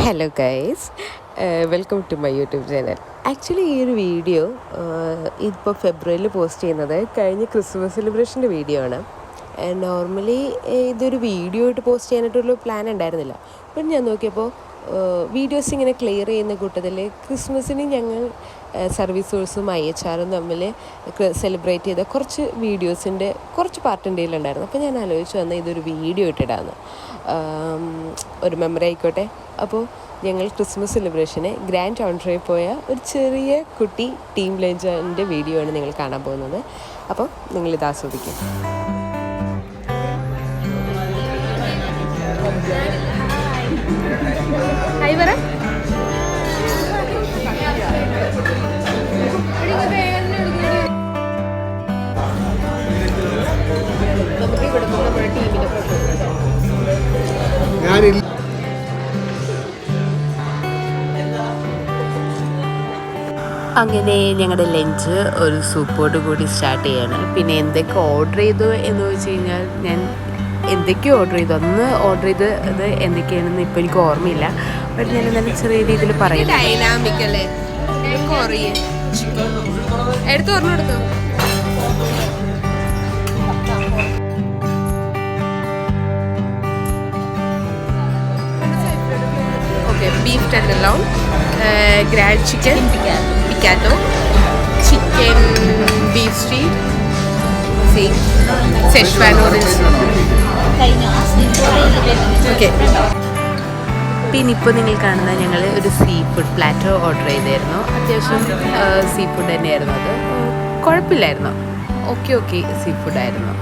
Hello guys, welcome to my YouTube channel. Actually ഈ ഒരു video ഇപ്പോൾ ഫെബ്രുവരിയിൽ പോസ്റ്റ് ചെയ്യുന്നത് കഴിഞ്ഞ ക്രിസ്മസ് സെലിബ്രേഷൻ്റെ വീഡിയോ ആണ്. നോർമലി ഇതൊരു വീഡിയോ ആയിട്ട് പോസ്റ്റ് ചെയ്യാനായിട്ടുള്ള പ്ലാൻ ഉണ്ടായിരുന്നില്ല. അപ്പം ഞാൻ നോക്കിയപ്പോൾ വീഡിയോസ് ഇങ്ങനെ ക്ലിയർ ചെയ്യുന്ന കൂട്ടത്തിൽ ക്രിസ്മസിന് ഞങ്ങൾ സർവീസ് സോഴ്സും IHRും തമ്മിൽ സെലിബ്രേറ്റ് ചെയ്ത കുറച്ച് വീഡിയോസിൻ്റെ കുറച്ച് പാർട്ട് എൻ്റെ കയ്യിലുണ്ടായിരുന്നു. അപ്പോൾ ഞാൻ ആലോചിച്ചു വന്നാൽ ഇതൊരു വീഡിയോ ഇട്ടിടാമെന്ന്, ഒരു മെമ്മറി ആയിക്കോട്ടെ. അപ്പോൾ ഞങ്ങൾ ക്രിസ്മസ് സെലിബ്രേഷന് ഗ്രാൻഡ് കൗണ്ടറിൽ പോയ ഒരു ചെറിയ കുട്ടി ടീം ലഞ്ചിൻ്റെ വീഡിയോ ആണ് നിങ്ങൾ കാണാൻ പോകുന്നത്. അപ്പോൾ നിങ്ങളിത് ആസ്വദിക്കും. ഹായ് പറ. നമുക്ക് ഇവിടെ നമ്മുടെ ടീമിൻ്റെ ഞാനില്ല. അങ്ങനെ ഞങ്ങളുടെ ലഞ്ച് ഒരു സൂപ്പോട് കൂടി സ്റ്റാർട്ട് ചെയ്യാണ്. പിന്നെ എന്തൊക്കെ ഓർഡർ ചെയ്തു എന്ന് ചോദിച്ചു കഴിഞ്ഞാൽ ഞാൻ എന്തൊക്കെയോ ഓർഡർ ചെയ്തു. അന്ന് ഓർഡർ ചെയ്തത് എന്തൊക്കെയാണെന്ന് ഇപ്പോൾ എനിക്ക് ഓർമ്മയില്ല. ബട്ട് ഞാൻ നല്ല ചെറിയ രീതിയിൽ പറയുന്നു. ഡൈനാമിക് അല്ലേ, എടുത്തു ഓർമ്മ. Okay, beef tenderloin, grand chicken piccata, chicken beef steak, Szechuan noodles. Okay, പിന്നെ ഇപ്പോൾ നിങ്ങൾ കാണുന്ന ഞങ്ങൾ ഒരു സീ ഫുഡ് പ്ലാറ്റർ ഓർഡർ ചെയ്തായിരുന്നു. അത്യാവശ്യം സീ ഫുഡ് തന്നെയായിരുന്നു. അത് കുഴപ്പമില്ലായിരുന്നു. ഓക്കെ സീ ഫുഡായിരുന്നു.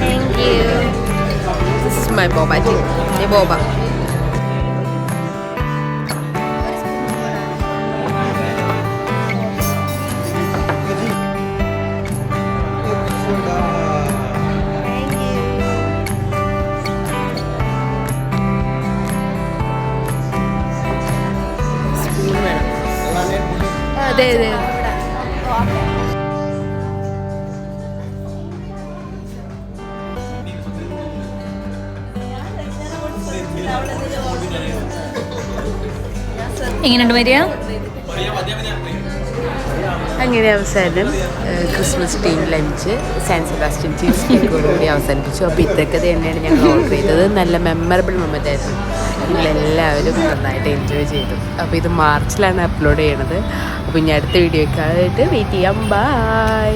Thank you. This is my boba tea. Hey boba. അതെ. എങ്ങനെയുണ്ട് മരിയ? അങ്ങനെ അവസാനം Christmas team lunch San Sebastian cheese കേക്കോടുകൂടി അവസാനിപ്പിച്ചു. അപ്പോൾ ഇതൊക്കെ തന്നെയാണ് ഞങ്ങൾ ഓർഡർ ചെയ്തത്. നല്ല മെമ്മറബിൾ മൊമെൻ്റ് ആയിരുന്നു. നിങ്ങളെല്ലാവരും നന്നായിട്ട് എൻജോയ് ചെയ്തു. അപ്പോൾ ഇത് മാർച്ചിലാണ് അപ്ലോഡ് ചെയ്യണത്. അപ്പോൾ ഇനി അടുത്ത വീഡിയോക്കായിട്ട് വെയിറ്റ് ചെയ്യാം. ബൈ.